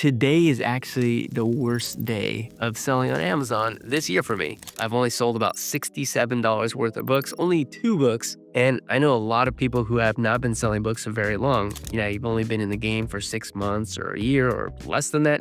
Today is actually the worst day of selling on Amazon this year for me. I've only sold about $67 worth of books, only 2 books. And I know a lot of people who have not been selling books for very long. You've only been in the game for 6 months or a year or less than that.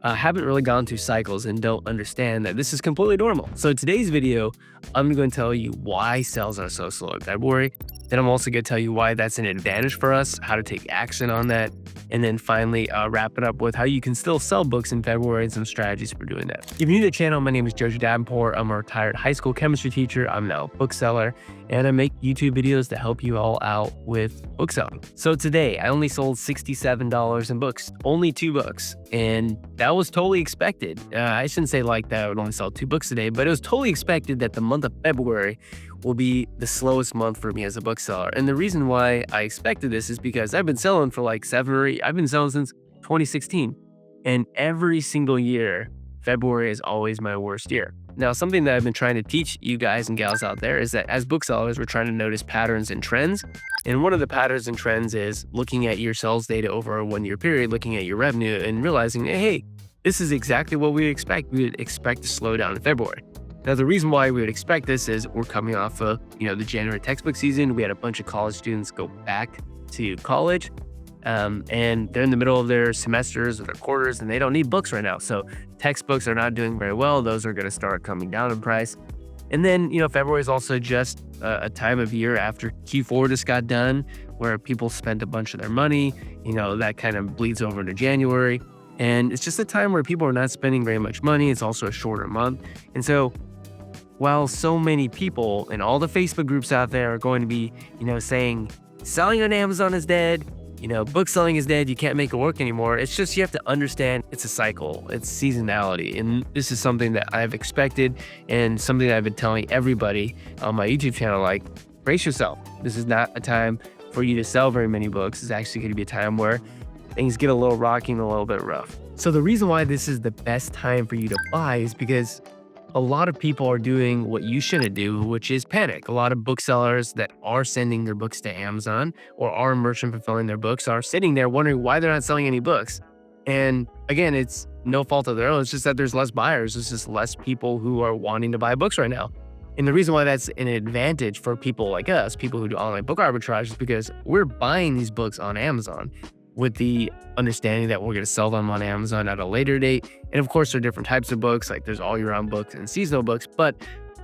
Haven't really gone through cycles and don't understand that this is completely normal. So today's video, I'm going to tell you why sales are so slow in February. Then I'm also going to tell you why that's an advantage for us, how to take action on that, and then finally wrap it up with how you can still sell books in February and some strategies for doing that. If you're new to the channel, my name is Jojo Davenport. I'm a retired high school chemistry teacher. I'm now a bookseller, and I make YouTube videos to help you all out with book selling. So today, I only sold $67 in books, only 2 books, and that was totally expected. I shouldn't say like that I would only sell 2 books today, but it was totally expected that the month of February will be the slowest month for me as a bookseller. And the reason why I expected this is because I've been selling for like 7 or 8, I've been selling since 2016. And every single year, February is always my worst year. Now, something that I've been trying to teach you guys and gals out there is that as booksellers, we're trying to notice patterns and trends. And one of the patterns and trends is looking at your sales data over a 1-year period, looking at your revenue and realizing, hey, this is exactly what we expect. We would expect to slow down in February. Now, the reason why we would expect this is we're coming off of, the January textbook season. We had a bunch of college students go back to college, and they're in the middle of their semesters or their quarters, and they don't need books right now. So textbooks are not doing very well. Those are going to start coming down in price. And then, February is also just a time of year after Q4 just got done where people spent a bunch of their money. That kind of bleeds over into January. And it's just a time where people are not spending very much money. It's also a shorter month. And so while so many people in all the Facebook groups out there are going to be, saying selling on Amazon is dead, book selling is dead, you can't make it work anymore. It's just, you have to understand it's a cycle, it's seasonality. And this is something that I've expected and something that I've been telling everybody on my YouTube channel, like, brace yourself. This is not a time for you to sell very many books. It's actually going to be a time where things get a little rocky and a little bit rough. So the reason why this is the best time for you to buy is because a lot of people are doing what you shouldn't do, which is panic. A lot of booksellers that are sending their books to Amazon or are merchant fulfilling their books are sitting there wondering why they're not selling any books. And again, it's no fault of their own. It's just that there's less buyers. There's just less people who are wanting to buy books right now. And the reason why that's an advantage for people like us, people who do online book arbitrage, is because we're buying these books on Amazon with the understanding that we're going to sell them on Amazon at a later date. And of course, there are different types of books, like there's all year round books and seasonal books. But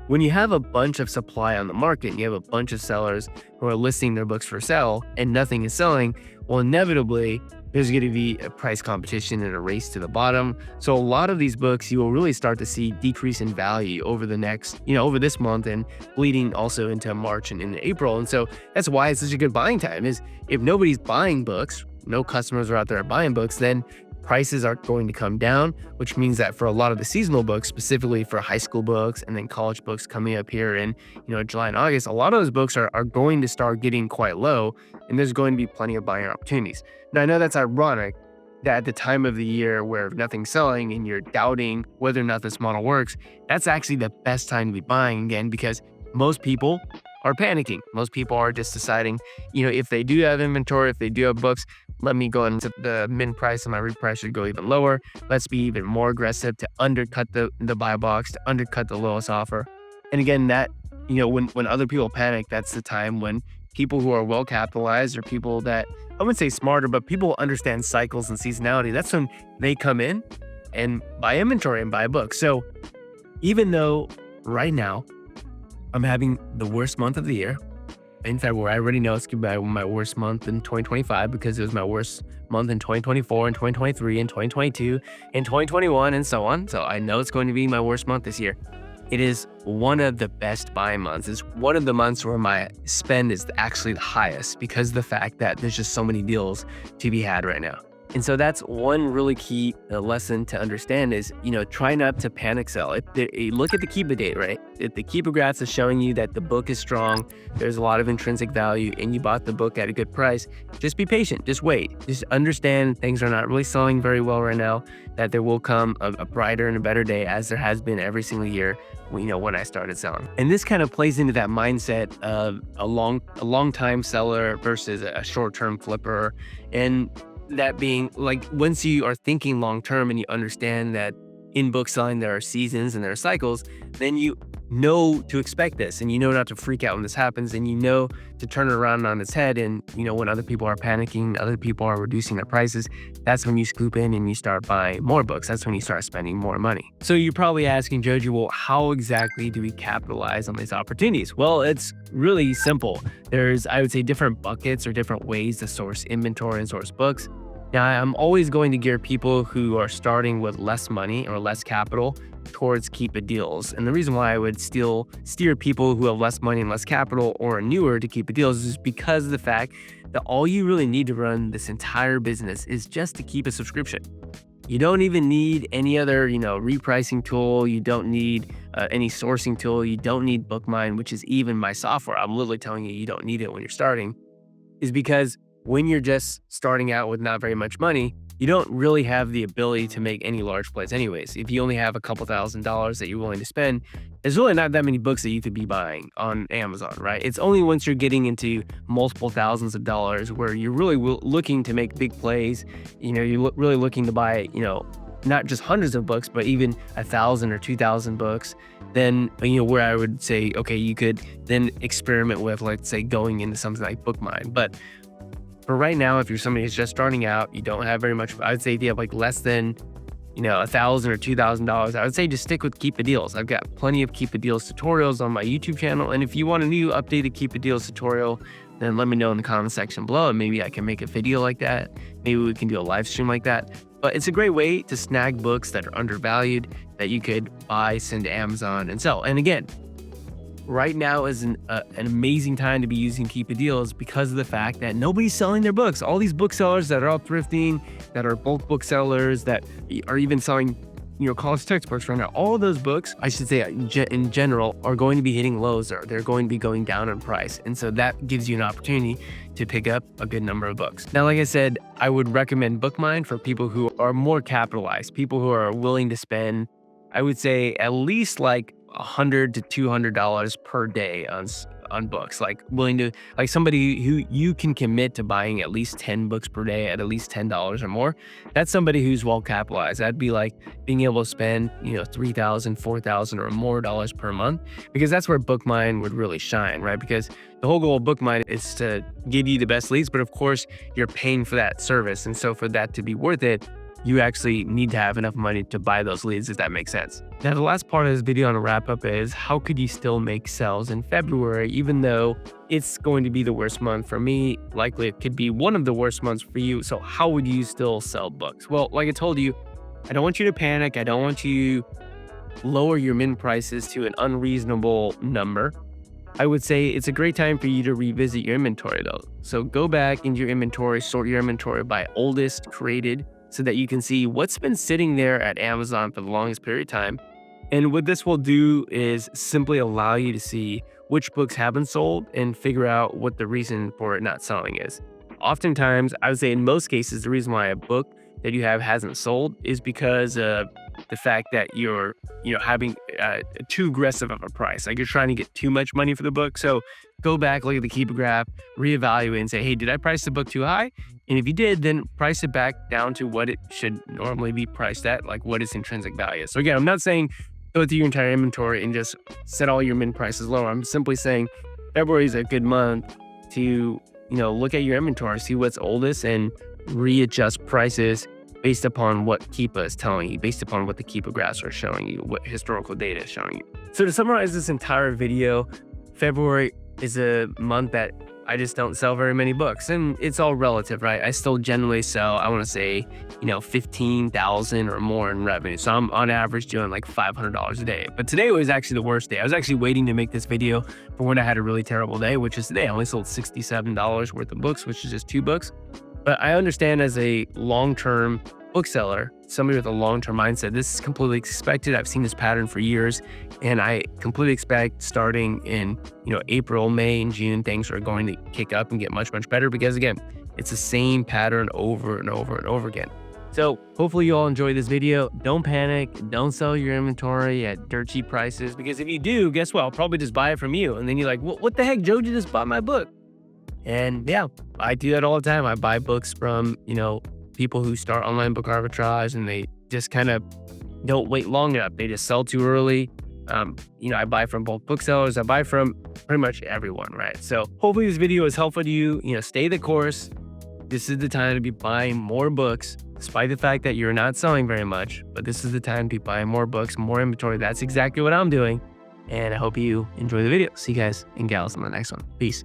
when you have a bunch of supply on the market, and you have a bunch of sellers who are listing their books for sale and nothing is selling, well, inevitably, there's going to be a price competition and a race to the bottom. So a lot of these books, you will really start to see decrease in value over the next, over this month and bleeding also into March and into April. And so that's why it's such a good buying time, is if nobody's buying books, no customers are out there buying books, then prices are going to come down, which means that for a lot of the seasonal books, specifically for high school books and then college books coming up here in, July and August, a lot of those books are going to start getting quite low, and there's going to be plenty of buying opportunities. Now, I know that's ironic that at the time of the year where nothing's selling and you're doubting whether or not this model works, that's actually the best time to be buying again, because most people are panicking. Most people are just deciding, if they do have inventory, if they do have books, let me go into the min price and my reprice should go even lower. Let's be even more aggressive to undercut the buy box, to undercut the lowest offer. And again, that, when other people panic, that's the time when people who are well capitalized, or people that, I wouldn't say smarter, but people understand cycles and seasonality, that's when they come in and buy inventory and buy books. So even though right now I'm having the worst month of the year in February, I already know it's going to be my worst month in 2025 because it was my worst month in 2024 and 2023 and 2022 and 2021 and so on. So I know it's going to be my worst month this year. It is one of the best buying months. It's one of the months where my spend is actually the highest because of the fact that there's just so many deals to be had right now. And so that's one really key lesson to understand is, try not to panic sell. Look at the Keepa date, right? If the Keepa graphs is showing you that the book is strong, there's a lot of intrinsic value, and you bought the book at a good price, just be patient, just wait. Just understand things are not really selling very well right now, that there will come a brighter and a better day, as there has been every single year, when I started selling. And this kind of plays into that mindset of a long time seller versus a short-term flipper. And that being like, once you are thinking long term and you understand that in book selling there are seasons and there are cycles, then you know to expect this, and you know not to freak out when this happens, and you know to turn it around on its head. And when other people are panicking, other people are reducing their prices, that's when you scoop in and you start buying more books. That's when you start spending more money. So you're probably asking, Joji, well, how exactly do we capitalize on these opportunities? Well, it's really simple. There's, I would say, different buckets or different ways to source inventory and source books. Now, I'm always going to gear people who are starting with less money or less capital towards Keepa Deals. And the reason why I would still steer people who have less money and less capital or are newer to Keepa Deals is because of the fact that all you really need to run this entire business is just to keep a subscription. You don't even need any other, repricing tool. You don't need any sourcing tool. You don't need Bookmine, which is even my software. I'm literally telling you don't need it when you're starting, is because when you're just starting out with not very much money, you don't really have the ability to make any large plays anyways. If you only have a couple $1,000s that you're willing to spend, there's really not that many books that you could be buying on Amazon, right? It's only once you're getting into multiple thousands of dollars where you're really looking to make big plays, you're really looking to buy, not just hundreds of books, but even 1,000 or 2,000 books, then, where I would say, okay, you could then experiment with, let's say, going into something like Bookmine. But for right now, if you're somebody who's just starting out, you don't have very much, I would say if you have like less than, $1,000 or $2,000, I would say just stick with Keepa Deals. I've got plenty of Keepa Deals tutorials on my YouTube channel. And if you want a new updated Keepa Deals tutorial, then let me know in the comment section below, and maybe I can make a video like that. Maybe we can do a live stream like that. But it's a great way to snag books that are undervalued that you could buy, send to Amazon, and sell. And again, right now is an amazing time to be using Keepa Deals because of the fact that nobody's selling their books. All these booksellers that are out thrifting, that are bulk booksellers, that are even selling college textbooks right now, all of those books, I should say in general, are going to be hitting lows, or they're going to be going down in price. And so that gives you an opportunity to pick up a good number of books. Now, like I said, I would recommend Bookmine for people who are more capitalized, people who are willing to spend, I would say, at least like $100 to $200 per day on books, like somebody who you can commit to buying at least 10 books per day at least $10 or more. That's somebody who's well capitalized. That'd be like being able to spend, $3,000, $4,000 or more dollars per month, because that's where Bookmine would really shine, right? Because the whole goal of Bookmine is to give you the best leads, but of course you're paying for that service. And so for that to be worth it, you actually need to have enough money to buy those leads, if that makes sense. Now, the last part of this video on a wrap up is how could you still make sales in February, even though it's going to be the worst month for me? Likely it could be one of the worst months for you. So how would you still sell books? Well, like I told you, I don't want you to panic. I don't want you to lower your min prices to an unreasonable number. I would say it's a great time for you to revisit your inventory though. So go back into your inventory, sort your inventory by oldest created, so that you can see what's been sitting there at Amazon for the longest period of time. And what this will do is simply allow you to see which books haven't sold and figure out what the reason for it not selling is. Oftentimes, I would say in most cases, the reason why a book that you have hasn't sold is because of the fact that you're having too aggressive of a price. Like you're trying to get too much money for the book. So go back, look at the Keepa graph, reevaluate and say, hey, did I price the book too high? And if you did, then price it back down to what it should normally be priced at, like what its intrinsic value is. So again, I'm not saying go through your entire inventory and just set all your min prices lower. I'm simply saying February is a good month to, look at your inventory, see what's oldest, and readjust prices based upon what Keepa is telling you, based upon what the Keepa graphs are showing you, what historical data is showing you. So to summarize this entire video, February is a month that I just don't sell very many books, and it's all relative, right? I still generally sell, I want to say, 15,000 or more in revenue. So I'm on average doing like $500 a day. But today was actually the worst day. I was actually waiting to make this video for when I had a really terrible day, which is today. I only sold $67 worth of books, which is just 2 books. But I understand as a long-term bookseller, somebody with a long-term mindset, this is completely expected. I've seen this pattern for years, and I completely expect starting in April, May, and June, things are going to kick up and get much, much better, because again, it's the same pattern over and over and over again. So hopefully you all enjoyed this video. Don't panic. Don't sell your inventory at dirt cheap prices, because if you do, guess what? I'll probably just buy it from you. And then you're like, what the heck? Joji just bought my book. And yeah, I do that all the time. I buy books from, people who start online book arbitrage and they just kind of don't wait long enough. They just sell too early. I buy from both booksellers. I buy from pretty much everyone, right? So hopefully this video is helpful to you. Stay the course. This is the time to be buying more books, despite the fact that you're not selling very much. But this is the time to be buying more books, more inventory. That's exactly what I'm doing. And I hope you enjoy the video. See you guys and gals on the next one. Peace.